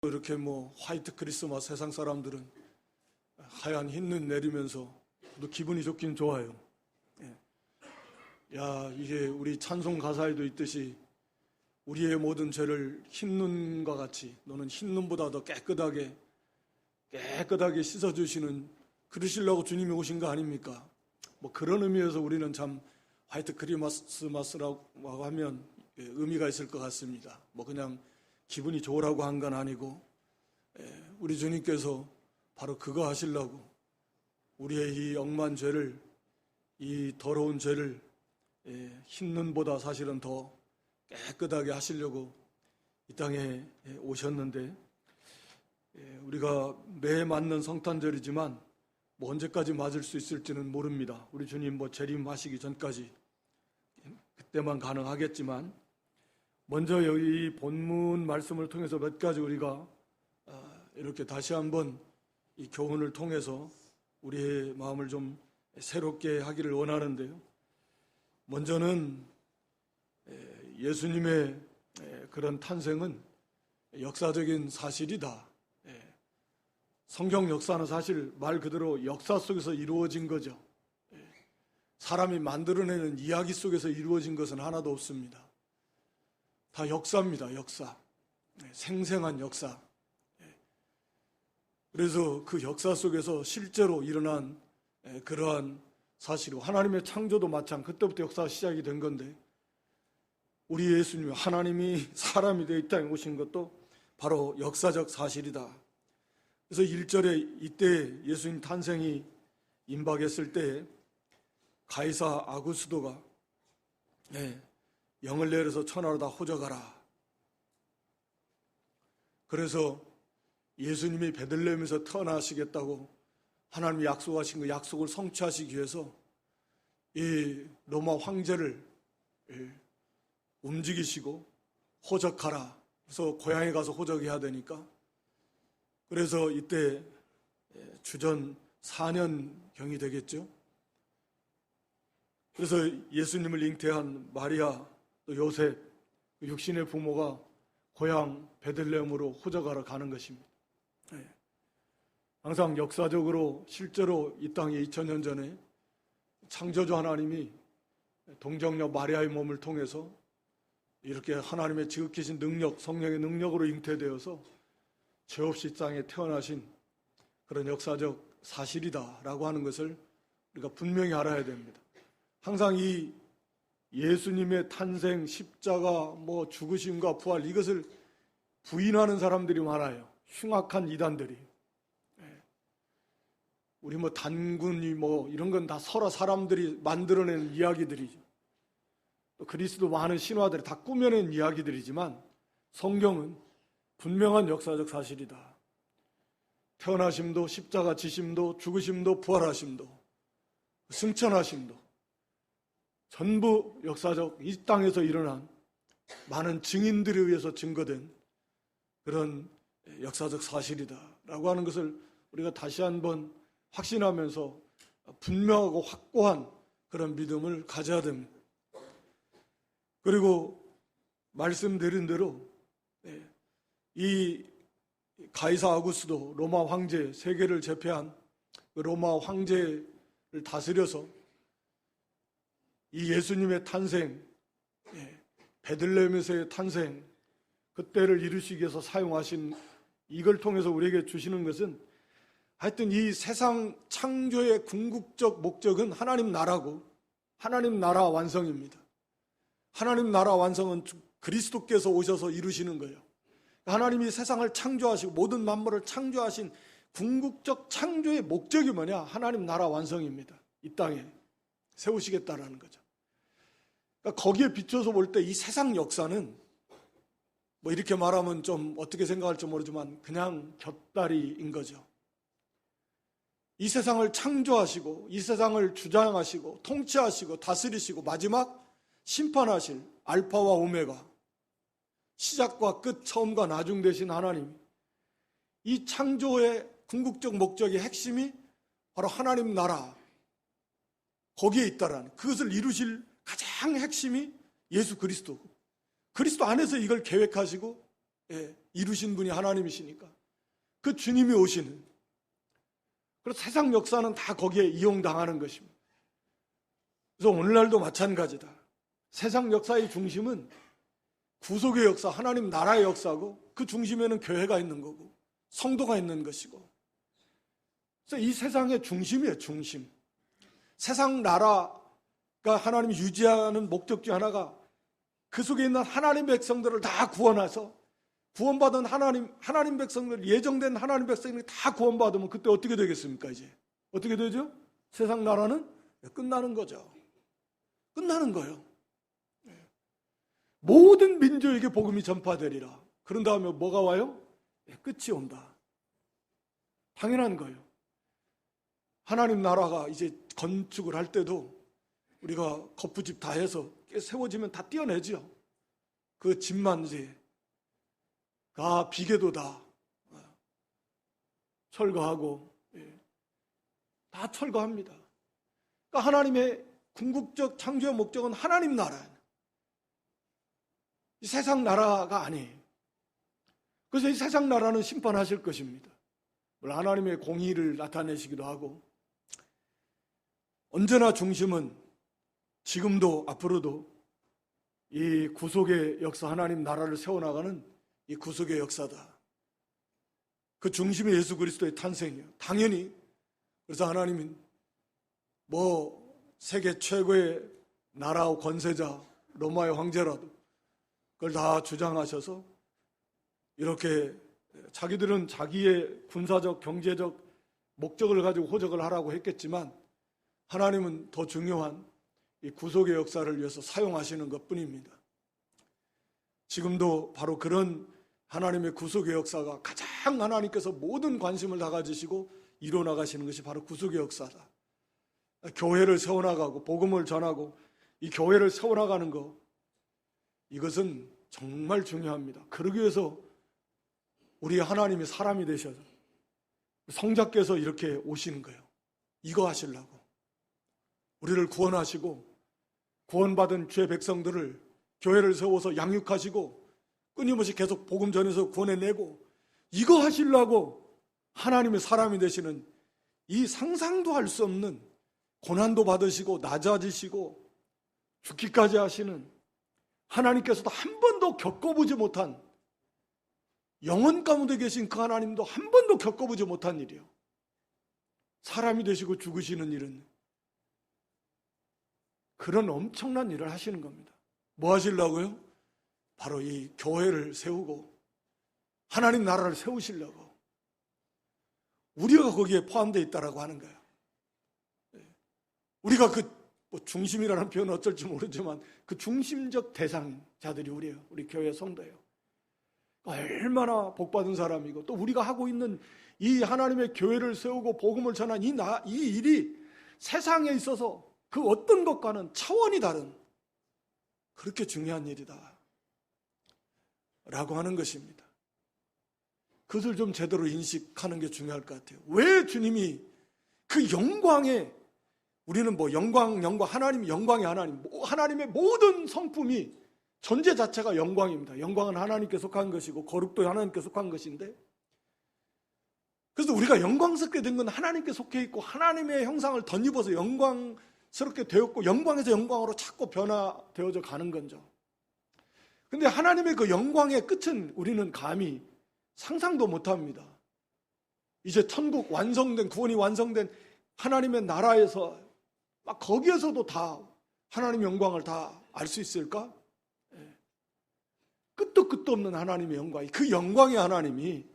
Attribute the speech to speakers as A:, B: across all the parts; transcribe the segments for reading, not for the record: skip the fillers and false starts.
A: 이렇게 화이트 크리스마스 세상 사람들은 하얀 흰 눈 내리면서 또 기분이 좋긴 좋아요. 야, 이게 우리 찬송 가사에도 있듯이 우리의 모든 죄를 흰 눈과 같이 너는 흰 눈보다 더 깨끗하게 씻어주시는 그러시려고 주님이 오신 거 아닙니까? 그런 의미에서 우리는 참 화이트 크리스마스라고 하면 의미가 있을 것 같습니다. 그냥 기분이 좋으라고 한 건 아니고 우리 주님께서 바로 그거 하시려고 우리의 이 억만 죄를, 이 더러운 죄를 흰 눈보다 사실은 더 깨끗하게 하시려고 이 땅에 오셨는데, 우리가 매 맞는 성탄절이지만 언제까지 맞을 수 있을지는 모릅니다. 우리 주님 재림하시기 전까지 그때만 가능하겠지만, 먼저 여기 본문 말씀을 통해서 몇 가지 우리가 이렇게 다시 한번 이 교훈을 통해서 우리의 마음을 좀 새롭게 하기를 원하는데요. 먼저는 예수님의 그런 탄생은 역사적인 사실이다. 성경 역사는 사실 말 그대로 역사 속에서 이루어진 거죠. 사람이 만들어내는 이야기 속에서 이루어진 것은 하나도 없습니다. 다 역사입니다. 역사. 생생한 역사. 그래서 그 역사 속에서 실제로 일어난 그러한 사실이고, 하나님의 창조도 마찬 그때부터 역사가 시작이 된 건데, 우리 예수님 하나님이 사람이 되어 이 땅에 오신 것도 바로 역사적 사실이다. 그래서 1절에 이때 예수님 탄생이 임박했을 때 가이사 아구스도가 영을 내려서 천하로 다 호적하라. 그래서 예수님이 베들레헴에서 태어나시겠다고 하나님이 약속하신 그 약속을 성취하시기 위해서 이 로마 황제를 움직이시고 호적하라. 그래서 고향에 가서 호적해야 되니까, 그래서 이때 주전 4년경이 되겠죠. 그래서 예수님을 잉태한 마리아 또 요셉, 육신의 부모가 고향 베들레헴으로 호적하러 가는 것입니다. 항상 역사적으로 실제로 이 땅에 2000년 전에 창조주 하나님이 동정녀 마리아의 몸을 통해서 이렇게 하나님의 지극히신 능력, 성령의 능력으로 잉태되어서 죄 없이 땅에 태어나신 그런 역사적 사실이다라고 하는 것을 우리가 분명히 알아야 됩니다. 항상 이 예수님의 탄생, 십자가, 죽으심과 부활, 이것을 부인하는 사람들이 많아요. 흉악한 이단들이. 우리 단군이 이런 건 다 서로 사람들이 만들어낸 이야기들이죠. 또 그리스도 많은 신화들이 다 꾸며낸 이야기들이지만, 성경은 분명한 역사적 사실이다. 태어나심도, 십자가 지심도, 죽으심도, 부활하심도, 승천하심도 전부 역사적, 이 땅에서 일어난 많은 증인들에 의해서 증거된 그런 역사적 사실이다라고 하는 것을 우리가 다시 한번 확신하면서 분명하고 확고한 그런 믿음을 가져야 됩니다. 그리고 말씀드린 대로 이 가이사 아구스도, 로마 황제, 세계를 제패한 로마 황제를 다스려서 이 예수님의 탄생, 베들레헴에서의 탄생, 그때를 이루시기 위해서 사용하신, 이걸 통해서 우리에게 주시는 것은, 하여튼 이 세상 창조의 궁극적 목적은 하나님 나라고, 하나님 나라 완성입니다. 하나님 나라 완성은 그리스도께서 오셔서 이루시는 거예요. 하나님이 세상을 창조하시고 모든 만물을 창조하신 궁극적 창조의 목적이 뭐냐? 하나님 나라 완성입니다. 이 땅에 세우시겠다라는 거죠. 그러니까 거기에 비춰서 볼 때 이 세상 역사는 이렇게 말하면 좀 어떻게 생각할지 모르지만 그냥 곁다리인 거죠. 이 세상을 창조하시고 이 세상을 주장하시고 통치하시고 다스리시고 마지막 심판하실 알파와 오메가, 시작과 끝, 처음과 나중 되신 하나님, 이 창조의 궁극적 목적의 핵심이 바로 하나님 나라, 거기에 있다라는, 그것을 이루실 가장 핵심이 예수 그리스도 안에서 이걸 계획하시고 이루신 분이 하나님이시니까 그 주님이 오시는, 그래서 세상 역사는 다 거기에 이용당하는 것입니다. 그래서 오늘날도 마찬가지다. 세상 역사의 중심은 구속의 역사, 하나님 나라의 역사고 그 중심에는 교회가 있는 거고 성도가 있는 것이고, 그래서 이 세상의 중심이에요. 중심. 세상 나라가 하나님이 유지하는 목적 중 하나가 그 속에 있는 하나님 백성들을 다 구원해서 구원받은 하나님 백성들, 예정된 하나님 백성들이 다 구원받으면 그때 어떻게 되겠습니까? 이제 어떻게 되죠? 세상 나라는 끝나는 거죠. 끝나는 거예요. 모든 민족에게 복음이 전파되리라. 그런 다음에 뭐가 와요? 끝이 온다. 당연한 거예요. 하나님 나라가 이제 건축을 할 때도 우리가 거푸집 다 해서 세워지면 다 떼어내죠. 그 집만 이제 다 비계도 다 철거하고 다 철거합니다. 그러니까 하나님의 궁극적 창조의 목적은 하나님 나라예요. 이 세상 나라가 아니에요. 그래서 이 세상 나라는 심판하실 것입니다. 물론 하나님의 공의를 나타내시기도 하고, 언제나 중심은 지금도 앞으로도 이 구속의 역사, 하나님 나라를 세워나가는 이 구속의 역사다. 그 중심이 예수 그리스도의 탄생이에요. 당연히. 그래서 하나님은 세계 최고의 나라와 권세자 로마의 황제라도 그걸 다 주장하셔서 이렇게 자기들은 자기의 군사적 경제적 목적을 가지고 호적을 하라고 했겠지만 하나님은 더 중요한 이 구속의 역사를 위해서 사용하시는 것뿐입니다. 지금도 바로 그런 하나님의 구속의 역사가 가장 하나님께서 모든 관심을 다 가지시고 이뤄나가시는 것이 바로 구속의 역사다. 교회를 세워나가고 복음을 전하고 이 교회를 세워나가는 것, 이것은 정말 중요합니다. 그러기 위해서 우리 하나님이 사람이 되셔서 성자께서 이렇게 오시는 거예요. 이거 하시려고. 우리를 구원하시고 구원받은 주의 백성들을 교회를 세워서 양육하시고 끊임없이 계속 복음 전해서 구원해내고, 이거 하시려고 하나님의 사람이 되시는 이 상상도 할 수 없는 고난도 받으시고 낮아지시고 죽기까지 하시는, 하나님께서도 한 번도 겪어보지 못한, 영원 가운데 계신 그 하나님도 한 번도 겪어보지 못한 일이요. 사람이 되시고 죽으시는 일은 그런 엄청난 일을 하시는 겁니다. 뭐 하시려고요? 바로 이 교회를 세우고 하나님 나라를 세우시려고. 우리가 거기에 포함되어 있다라고 하는 거예요. 우리가 중심이라는 표현은 어쩔지 모르지만 그 중심적 대상자들이 우리예요. 우리 교회 성도예요. 얼마나 복받은 사람이고, 또 우리가 하고 있는 이 하나님의 교회를 세우고 복음을 전한 이 일이 세상에 있어서 그 어떤 것과는 차원이 다른 그렇게 중요한 일이다 라고 하는 것입니다. 그것을 좀 제대로 인식하는 게 중요할 것 같아요. 왜 주님이 그 영광에, 우리는 영광, 하나님 영광이 하나님의 모든 성품이 존재 자체가 영광입니다. 영광은 하나님께 속한 것이고 거룩도 하나님께 속한 것인데, 그래서 우리가 영광스럽게 된 건 하나님께 속해 있고 하나님의 형상을 덧입어서 영광스럽게 되었고 영광에서 영광으로 자꾸 변화되어져 가는 거죠. 근데 하나님의 그 영광의 끝은 우리는 감히 상상도 못합니다. 이제 천국 완성된, 구원이 완성된 하나님의 나라에서 막 거기에서도 다 하나님의 영광을 다 알 수 있을까? 끝도 끝도 없는 하나님의 영광이, 그 영광의 하나님이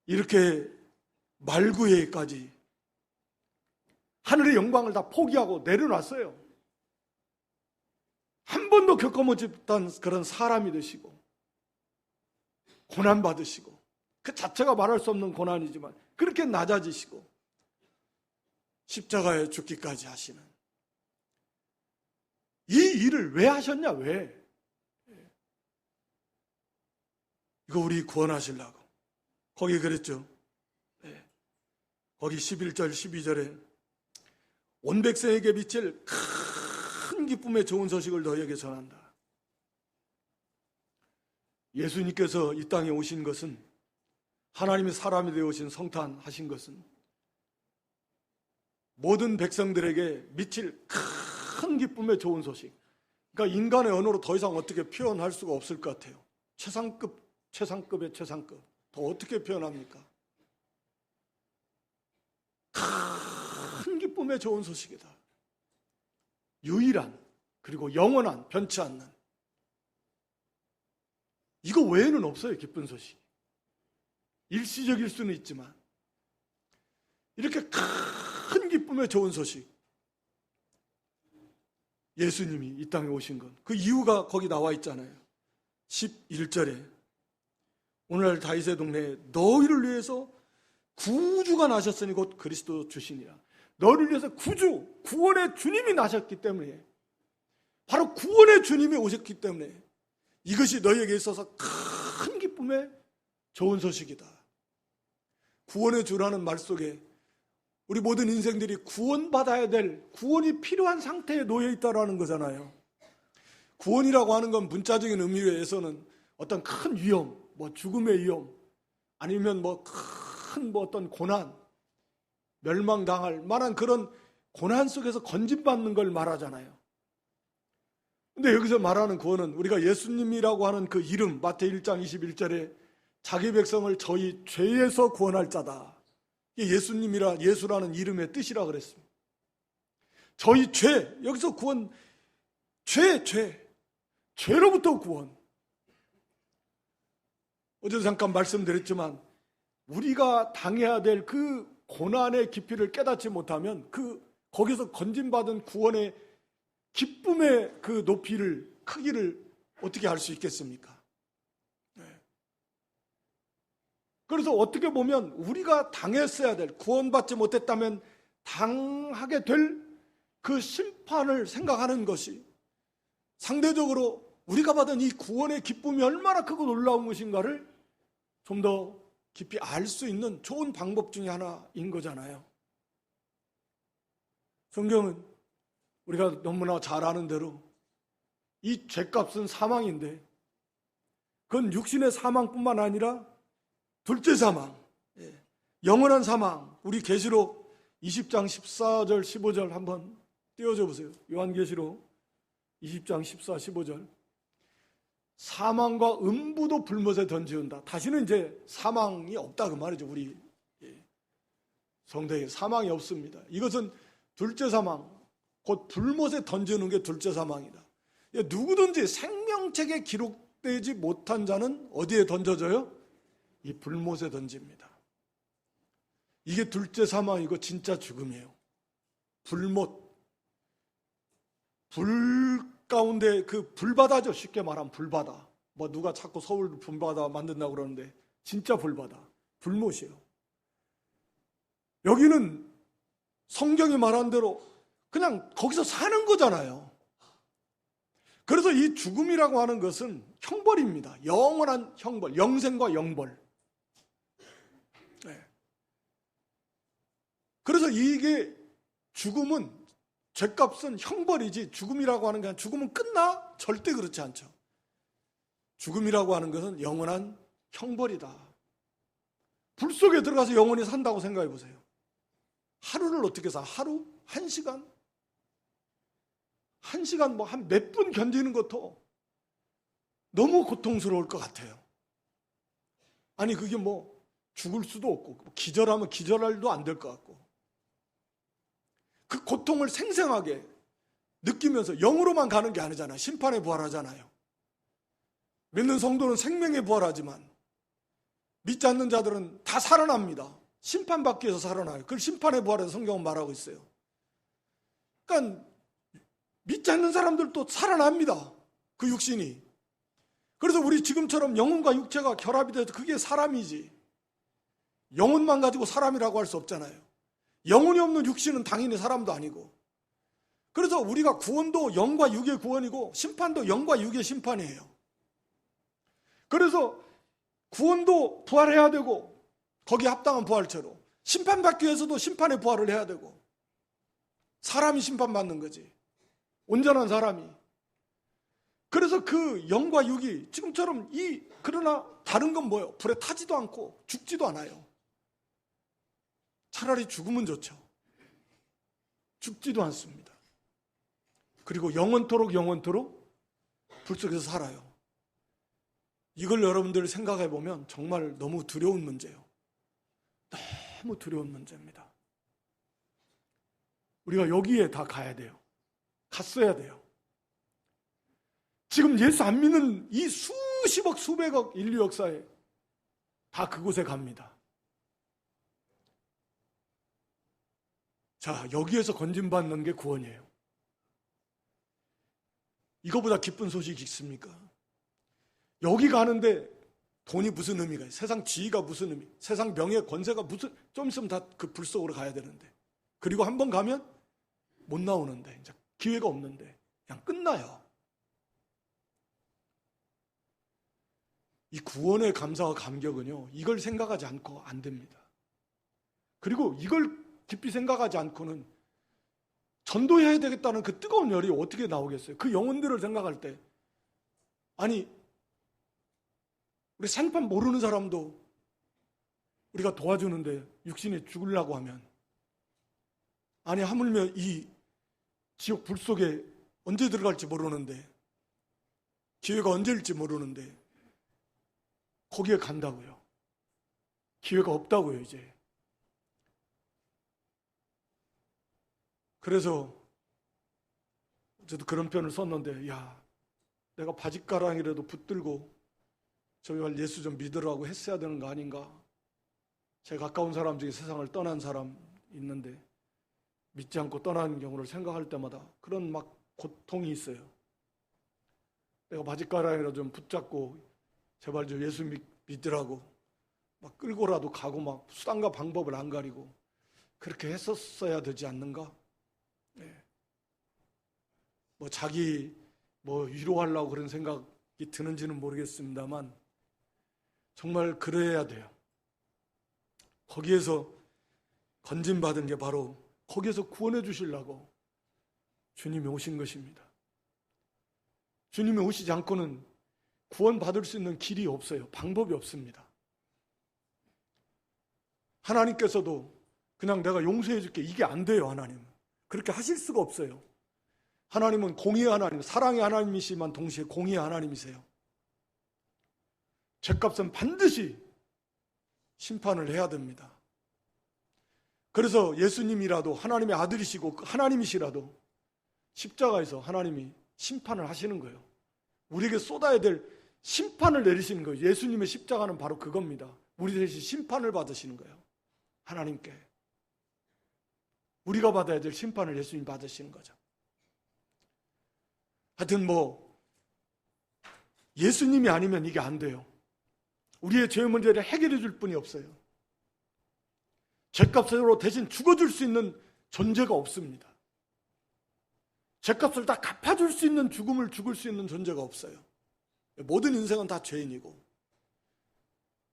A: 이렇게 말구에까지 하늘의 영광을 다 포기하고 내려놨어요. 한 번도 겪어보지 못한 그런 사람이 되시고 고난받으시고, 그 자체가 말할 수 없는 고난이지만 그렇게 낮아지시고 십자가에 죽기까지 하시는 이 일을 왜 하셨냐? 왜? 이거 우리 구원하시려고. 거기 그랬죠. 거기 11절 12절에 온 백성에게 비칠 큰 기쁨의 좋은 소식을 너희에게 전한다. 예수님께서 이 땅에 오신 것은, 하나님의 사람이 되어 오신 성탄하신 것은 모든 백성들에게 미칠 큰 기쁨의 좋은 소식. 그러니까 인간의 언어로 더 이상 어떻게 표현할 수가 없을 것 같아요. 최상급의 최상급. 더 어떻게 표현합니까? 큰 기쁨의 좋은 소식이다. 유일한, 그리고 영원한, 변치 않는. 이거 외에는 없어요, 기쁜 소식. 일시적일 수는 있지만 이렇게 큰 기쁨의 좋은 소식, 예수님이 이 땅에 오신 것, 그 이유가 거기 나와 있잖아요. 11절에 오늘날 다윗의 동네에 너희를 위해서 구주가 나셨으니 곧 그리스도 주시니라. 너희를 위해서 구주, 구원의 주님이 나셨기 때문에, 바로 구원의 주님이 오셨기 때문에 이것이 너희에게 있어서 큰 기쁨의 좋은 소식이다. 구원의 주라는 말 속에 우리 모든 인생들이 구원받아야 될, 구원이 필요한 상태에 놓여 있다라는 거잖아요. 구원이라고 하는 건 문자적인 의미에서는 어떤 큰 위험, 죽음의 위험, 아니면 큰 어떤 고난, 멸망당할 만한 그런 고난 속에서 건진받는 걸 말하잖아요. 근데 여기서 말하는 구원은 우리가 예수님이라고 하는 그 이름, 마태복음 1장 21절에 자기 백성을 저희 죄에서 구원할 자다. 이게 예수라는 이름의 뜻이라 그랬습니다. 저희 죄, 여기서 구원, 죄로부터 구원. 어제도 잠깐 말씀드렸지만 우리가 당해야 될 그 고난의 깊이를 깨닫지 못하면 거기서 건진받은 구원의 기쁨의 그 높이를, 크기를 어떻게 알 수 있겠습니까? 네. 그래서 어떻게 보면 우리가 당했어야 될, 구원받지 못했다면 당하게 될 그 심판을 생각하는 것이 상대적으로 우리가 받은 이 구원의 기쁨이 얼마나 크고 놀라운 것인가를 좀 더 깊이 알 수 있는 좋은 방법 중에 하나인 거잖아요. 성경은 우리가 너무나 잘 아는 대로 이 죄값은 사망인데, 그건 육신의 사망뿐만 아니라 둘째 사망, 영원한 사망. 우리 계시록 20장 14절 15절 한번 띄워줘 보세요. 요한계시록 20장 14, 15절. 사망과 음부도 불못에 던지운다. 다시는 이제 사망이 없다 그 말이죠. 우리 성도에게 사망이 없습니다. 이것은 둘째 사망, 곧 불못에 던지는 게 둘째 사망이다. 누구든지 생명책에 기록되지 못한 자는 어디에 던져져요? 이 불못에 던집니다. 이게 둘째 사망이고 진짜 죽음이에요. 불못, 불 가운데 그 불바다죠. 쉽게 말하면 불바다. 누가 자꾸 서울 불바다 만든다고 그러는데 진짜 불바다, 불못이에요. 여기는 성경이 말한 대로 그냥 거기서 사는 거잖아요. 그래서 이 죽음이라고 하는 것은 형벌입니다. 영원한 형벌, 영생과 영벌. 네. 그래서 이게 죽음은, 죄값은 형벌이지, 죽음이라고 하는 게 죽음은 끝나? 절대 그렇지 않죠. 죽음이라고 하는 것은 영원한 형벌이다. 불 속에 들어가서 영원히 산다고 생각해 보세요. 하루를 어떻게 사? 하루? 1시간? 1시간 한 몇 분 견디는 것도 너무 고통스러울 것 같아요. 아니 그게 죽을 수도 없고, 기절하면 기절할 일도 안 될 것 같고, 그 고통을 생생하게 느끼면서 영으로만 가는 게 아니잖아요. 심판에 부활하잖아요. 믿는 성도는 생명에 부활하지만 믿지 않는 자들은 다 살아납니다. 심판받기 위해서 살아나요. 그걸 심판에 부활해서 성경은 말하고 있어요. 그러니까 믿지 않는 사람들도 살아납니다. 그 육신이. 그래서 우리 지금처럼 영혼과 육체가 결합이 돼서 그게 사람이지, 영혼만 가지고 사람이라고 할 수 없잖아요. 영혼이 없는 육신은 당연히 사람도 아니고. 그래서 우리가 구원도 영과 육의 구원이고 심판도 영과 육의 심판이에요. 그래서 구원도 부활해야 되고, 거기에 합당한 부활체로 심판받기 위해서도 심판의 부활을 해야 되고, 사람이 심판받는 거지, 온전한 사람이. 그래서 그 영과 육이 지금처럼 이 그러나 다른 건 뭐예요? 불에 타지도 않고 죽지도 않아요. 차라리 죽으면 좋죠. 죽지도 않습니다. 그리고 영원토록 불 속에서 살아요. 이걸 여러분들 생각해 보면 정말 너무 두려운 문제예요. 너무 두려운 문제입니다. 우리가 여기에 다 가야 돼요. 갔어야 돼요. 지금 예수 안 믿는 이 수십억 수백억 인류 역사에 다 그곳에 갑니다. 자, 여기에서 건진받는 게 구원이에요. 이거보다 기쁜 소식이 있습니까? 여기 가는데 돈이 무슨 의미가 있어요? 세상 지위가 무슨 의미? 세상 명예, 권세가 무슨, 좀 있으면 다 그 불 속으로 가야 되는데. 그리고 한번 가면 못 나오는데, 이제 기회가 없는데, 그냥 끝나요. 이 구원의 감사와 감격은요, 이걸 생각하지 않고 안 됩니다. 그리고 이걸 깊이 생각하지 않고는 전도해야 되겠다는 그 뜨거운 열이 어떻게 나오겠어요? 그 영혼들을 생각할 때, 아니, 우리 생판 모르는 사람도 우리가 도와주는데 육신이 죽으려고 하면, 아니 하물며 이 지옥 불 속에 언제 들어갈지 모르는데, 기회가 언제일지 모르는데 거기에 간다고요. 기회가 없다고요, 이제. 그래서 저도 그런 편을 썼는데, 야, 내가 바짓가랑이라도 붙들고 저기 예수 좀 믿으라고 했어야 되는 거 아닌가? 제 가까운 사람 중에 세상을 떠난 사람 있는데 믿지 않고 떠나는 경우를 생각할 때마다 그런 막 고통이 있어요. 내가 바짓가랑이라도 좀 붙잡고 제발 좀 예수 믿으라고 막 끌고라도 가고 막 수단과 방법을 안 가리고 그렇게 했었어야 되지 않는가? 네. 뭐 자기 뭐 위로하려고 그런 생각이 드는지는 모르겠습니다만 정말 그래야 돼요. 거기에서 건진받은 게 바로 거기에서 구원해 주시려고 주님이 오신 것입니다. 주님이 오시지 않고는 구원받을 수 있는 길이 없어요. 방법이 없습니다. 하나님께서도 그냥 내가 용서해 줄게, 이게 안 돼요. 하나님은 그렇게 하실 수가 없어요. 하나님은 공의의 하나님, 사랑의 하나님이시지만 동시에 공의의 하나님이세요. 죄값은 반드시 심판을 해야 됩니다. 그래서 예수님이라도 하나님의 아들이시고 하나님이시라도 십자가에서 하나님이 심판을 하시는 거예요. 우리에게 쏟아야 될 심판을 내리시는 거예요. 예수님의 십자가는 바로 그겁니다. 우리 대신 심판을 받으시는 거예요. 하나님께. 우리가 받아야 될 심판을 예수님이 받으시는 거죠. 하여튼 뭐 예수님이 아니면 이게 안 돼요. 우리의 죄 문제를 해결해 줄 분이 없어요. 죄값으로 대신 죽어줄 수 있는 존재가 없습니다. 죄값을 다 갚아줄 수 있는 죽음을 죽을 수 있는 존재가 없어요. 모든 인생은 다 죄인이고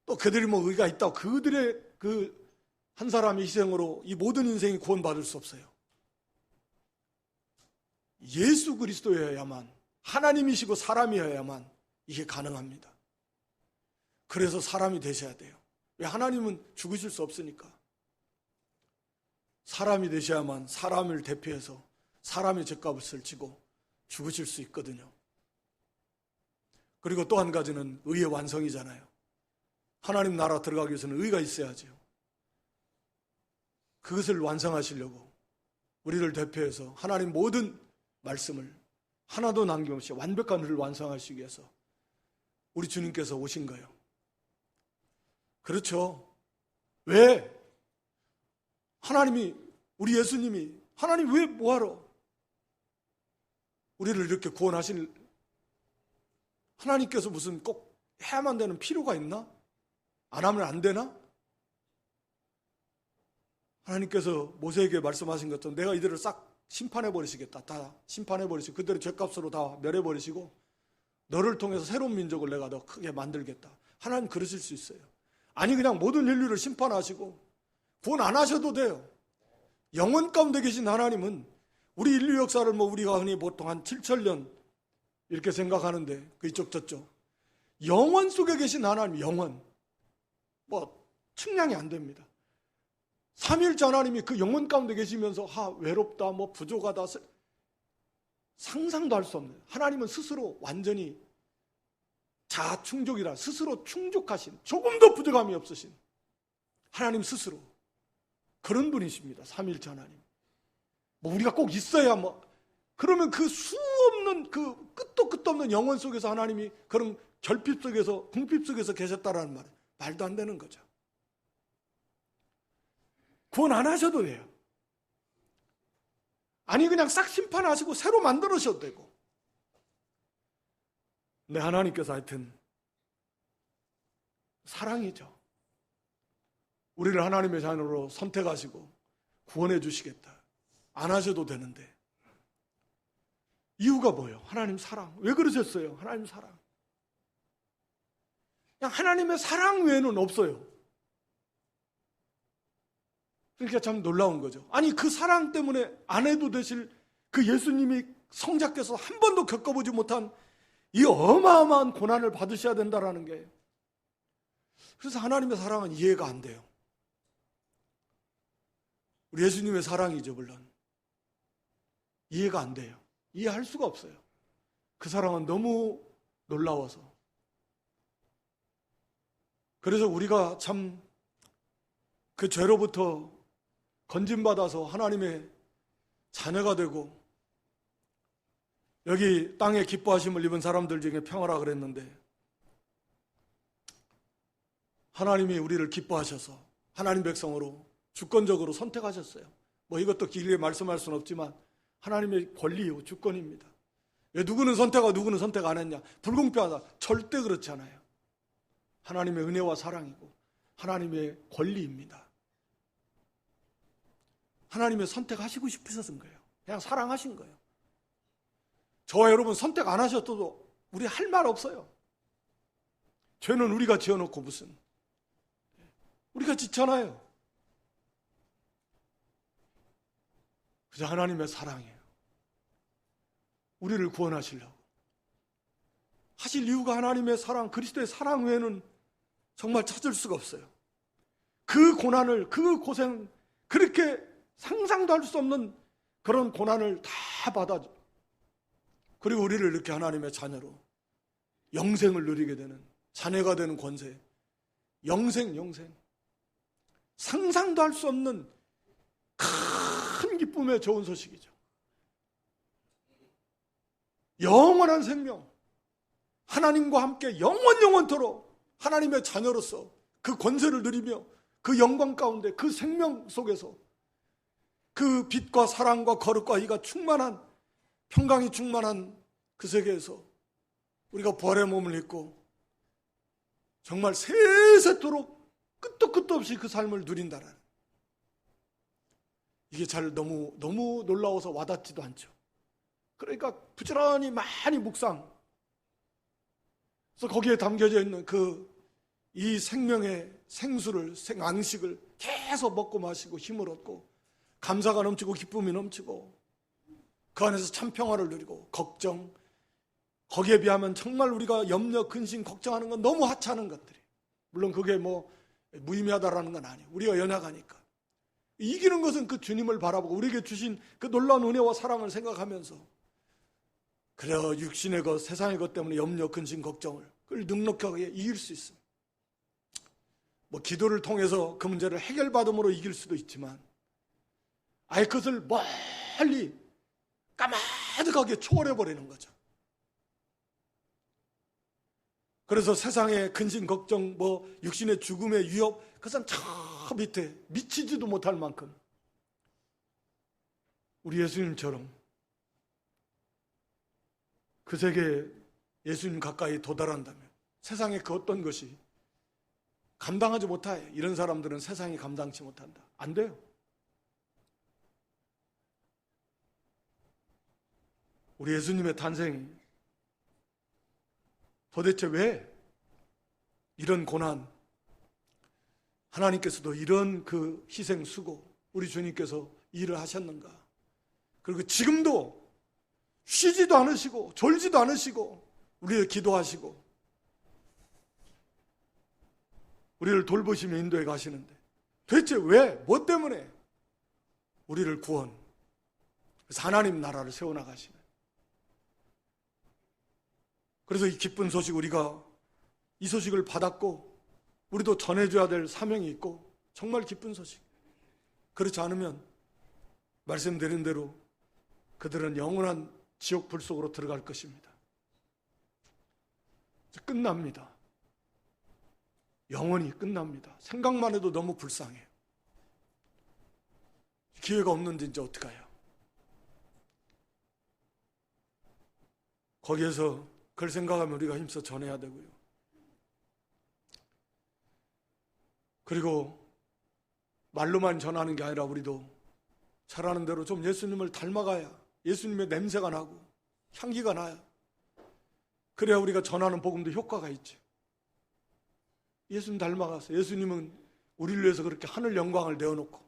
A: 또 그들이 뭐 의가 있다고 그들의 그 한 사람의 희생으로 이 모든 인생이 구원받을 수 없어요. 예수 그리스도여야만, 하나님이시고 사람이어야만 이게 가능합니다. 그래서 사람이 되셔야 돼요. 왜? 하나님은 죽으실 수 없으니까. 사람이 되셔야만 사람을 대표해서 사람의 죄값을 지고 죽으실 수 있거든요. 그리고 또 한 가지는 의의 완성이잖아요. 하나님 나라 들어가기 위해서는 의가 있어야죠. 그것을 완성하시려고 우리를 대표해서 하나님 모든 말씀을 하나도 남김없이 완벽한 의를 완성하시기 위해서 우리 주님께서 오신 거예요. 그렇죠. 왜? 하나님이, 우리 예수님이, 하나님 왜 뭐하러 우리를 이렇게 구원하신, 하나님께서 무슨 꼭 해야만 되는 필요가 있나? 안 하면 안 되나? 하나님께서 모세에게 말씀하신 것처럼 내가 이들을 싹 심판해버리시겠다. 다 심판해버리시고 그들의 죄값으로 다 멸해버리시고 너를 통해서 새로운 민족을 내가 더 크게 만들겠다. 하나님 그러실 수 있어요. 아니 그냥 모든 인류를 심판하시고 구원 안 하셔도 돼요. 영원 가운데 계신 하나님은 우리 인류 역사를 뭐 우리가 흔히 보통 한 7,000년 이렇게 생각하는데 그 이쪽 저쪽 영원 속에 계신 하나님, 영원. 측량이 안 됩니다. 삼위일체 하나님이 그 영혼 가운데 계시면서 외롭다, 부족하다, 상상도 할 수 없는, 하나님은 스스로 완전히 자충족이라 스스로 충족하신, 조금도 부족함이 없으신 하나님 스스로, 그런 분이십니다. 삼위일체 하나님. 우리가 꼭 있어야 그러면 그 수없는, 그 끝도 끝도 없는 영혼 속에서 하나님이 그런 결핍 속에서, 궁핍 속에서 계셨다라는 말도 안 되는 거죠. 구원 안 하셔도 돼요. 아니 그냥 싹 심판하시고 새로 만들으셔도 되고. 근데 하나님께서 하여튼 사랑이죠. 우리를 하나님의 자녀로 선택하시고 구원해 주시겠다. 안 하셔도 되는데. 이유가 뭐예요? 하나님 사랑. 왜 그러셨어요? 하나님 사랑. 그냥 하나님의 사랑 외에는 없어요. 그러니까 참 놀라운 거죠. 아니 그 사랑 때문에 안 해도 되실 그 예수님이 성자께서 한 번도 겪어보지 못한 이 어마어마한 고난을 받으셔야 된다라는 게, 그래서 하나님의 사랑은 이해가 안 돼요. 우리 예수님의 사랑이죠, 물론. 이해가 안 돼요. 이해할 수가 없어요. 그 사랑은 너무 놀라워서. 그래서 우리가 참 그 죄로부터 건짐받아서 하나님의 자녀가 되고 여기 땅에 기뻐하심을 입은 사람들 중에 평화라 그랬는데, 하나님이 우리를 기뻐하셔서 하나님 백성으로 주권적으로 선택하셨어요. 이것도 길게 말씀할 수는 없지만 하나님의 권리요, 주권입니다. 왜 누구는 선택하고 누구는 선택 안 했냐? 불공평하다. 절대 그렇지 않아요. 하나님의 은혜와 사랑이고 하나님의 권리입니다. 하나님의 선택하시고 싶으셨던 거예요. 그냥 사랑하신 거예요. 저와 여러분 선택 안 하셨어도 우리 할 말 없어요. 죄는 우리가 지어놓고 무슨. 우리가 짓잖아요. 그저 하나님의 사랑이에요. 우리를 구원하시려고 하실 이유가 하나님의 사랑, 그리스도의 사랑 외에는 정말 찾을 수가 없어요. 그 고난을, 그 고생, 그렇게 상상도 할 수 없는 그런 고난을 다 받아줘. 그리고 우리를 이렇게 하나님의 자녀로 영생을 누리게 되는, 자녀가 되는 권세, 영생. 상상도 할 수 없는 큰 기쁨의 좋은 소식이죠. 영원한 생명, 하나님과 함께 영원토록 하나님의 자녀로서 그 권세를 누리며 그 영광 가운데, 그 생명 속에서 그 빛과 사랑과 거룩과 의가 충만한, 평강이 충만한 그 세계에서 우리가 부활의 몸을 입고 정말 세세토록 끝도 없이 그 삶을 누린다는, 이게 잘 너무 놀라워서 와닿지도 않죠. 그러니까 부지런히 많이 묵상, 그래서 거기에 담겨져 있는 이 생명의 생수를, 생앙식을 계속 먹고 마시고 힘을 얻고 감사가 넘치고 기쁨이 넘치고 그 안에서 참 평화를 누리고, 걱정, 거기에 비하면 정말 우리가 염려, 근심, 걱정하는 건 너무 하찮은 것들이, 물론 그게 무의미하다라는 건 아니에요. 우리가 연약하니까. 이기는 것은 그 주님을 바라보고 우리에게 주신 그 놀라운 은혜와 사랑을 생각하면서, 그래 육신의 것, 세상의 것 때문에 염려, 근심, 걱정을 그걸 넉넉하게 이길 수 있습니다. 기도를 통해서 그 문제를 해결받음으로 이길 수도 있지만, 아예 그것을 멀리 까마득하게 초월해버리는 거죠. 그래서 세상의 근심, 걱정, 육신의 죽음의 위협, 그것은 저 밑에 미치지도 못할 만큼 우리 예수님처럼 그 세계에 예수님 가까이 도달한다면 세상의 그 어떤 것이 감당하지 못해. 이런 사람들은 세상이 감당치 못한다. 안 돼요. 우리 예수님의 탄생이 도대체 왜 이런 고난, 하나님께서도 이런 그 희생, 수고, 우리 주님께서 일을 하셨는가? 그리고 지금도 쉬지도 않으시고 졸지도 않으시고 우리를 기도하시고 우리를 돌보시며 인도해 가시는데 도대체 왜, 뭐 때문에 우리를 그래서 하나님 나라를 세워나가시는. 그래서 이 기쁜 소식, 우리가 이 소식을 받았고 우리도 전해줘야 될 사명이 있고 정말 기쁜 소식. 그렇지 않으면 말씀드린 대로 그들은 영원한 지옥 불 속으로 들어갈 것입니다. 끝납니다. 영원히 끝납니다. 생각만 해도 너무 불쌍해요. 기회가 없는데 이제 어떡해요? 거기에서 그걸 생각하면 우리가 힘써 전해야 되고요. 그리고 말로만 전하는 게 아니라 우리도 잘하는 대로 좀 예수님을 닮아가야 예수님의 냄새가 나고 향기가 나야, 그래야 우리가 전하는 복음도 효과가 있죠. 예수님 닮아가서, 예수님은 우리를 위해서 그렇게 하늘 영광을 내어놓고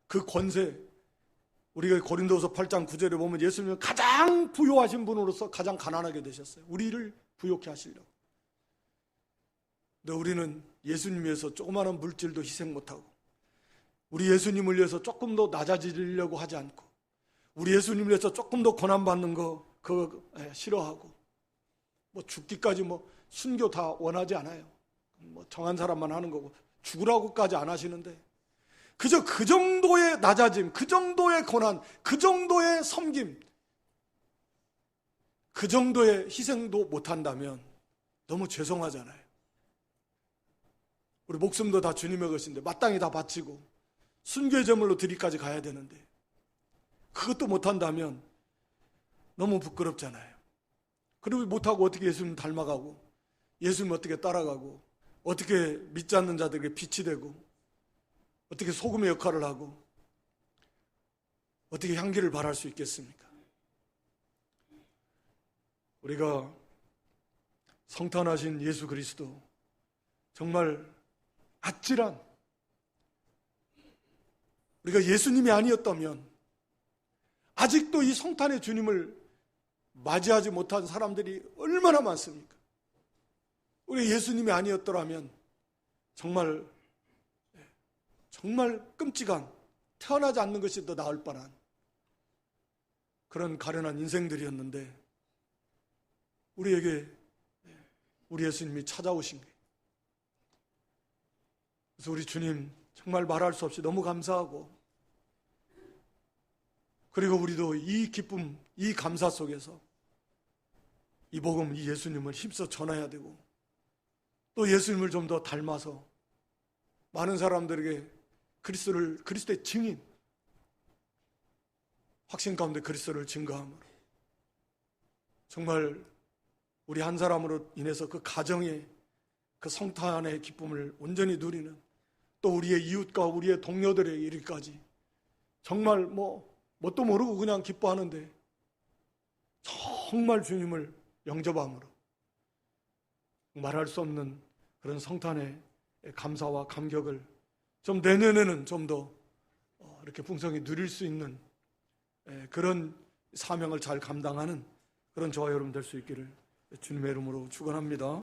A: 그 권세, 우리가 고린도후서 8장 9절에 보면 예수님은 가장 부유하신 분으로서 가장 가난하게 되셨어요. 우리를 부욕해 하시려고. 근데 우리는 예수님 위해서 조그마한 물질도 희생 못하고, 우리 예수님을 위해서 조금 더 낮아지려고 하지 않고, 우리 예수님을 위해서 조금 더 고난받는 거 그거 싫어하고, 뭐 죽기까지 뭐 순교 다 원하지 않아요. 뭐 정한 사람만 하는 거고 죽으라고까지 안 하시는데, 그저 그 정도의 낮아짐, 그 정도의 고난, 그 정도의 섬김, 그 정도의 희생도 못한다면 너무 죄송하잖아요. 우리 목숨도 다 주님의 것인데 마땅히 다 바치고 순교의 제물로 드리까지 가야 되는데 그것도 못한다면 너무 부끄럽잖아요. 그리고 못하고 어떻게 예수님 닮아가고, 예수님 어떻게 따라가고, 어떻게 믿지 않는 자들에게 빛이 되고, 어떻게 소금의 역할을 하고, 어떻게 향기를 발할 수 있겠습니까? 우리가 성탄하신 예수 그리스도, 정말 아찔한, 우리가 예수님이 아니었다면 아직도 이 성탄의 주님을 맞이하지 못한 사람들이 얼마나 많습니까? 우리 예수님이 아니었더라면 정말 끔찍한, 태어나지 않는 것이 더 나을 뻔한 그런 가련한 인생들이었는데, 우리에게 우리 예수님이 찾아오신 거예요. 그래서 우리 주님 정말 말할 수 없이 너무 감사하고, 그리고 우리도 이 기쁨, 이 감사 속에서 이 복음, 이 예수님을 힘써 전해야 되고, 또 예수님을 좀 더 닮아서 많은 사람들에게 그리스도의 증인, 확신 가운데 그리스도를 증거함으로 정말 우리 한 사람으로 인해서 그 가정의 그 성탄의 기쁨을 온전히 누리는, 또 우리의 이웃과 우리의 동료들의 이르기까지 정말 뭣도 모르고 그냥 기뻐하는데 정말 주님을 영접함으로 말할 수 없는 그런 성탄의 감사와 감격을 좀 내년에는 좀 더 이렇게 풍성히 누릴 수 있는 그런 사명을 잘 감당하는 그런 저와 여러분 될 수 있기를 주님의 이름으로 축원합니다.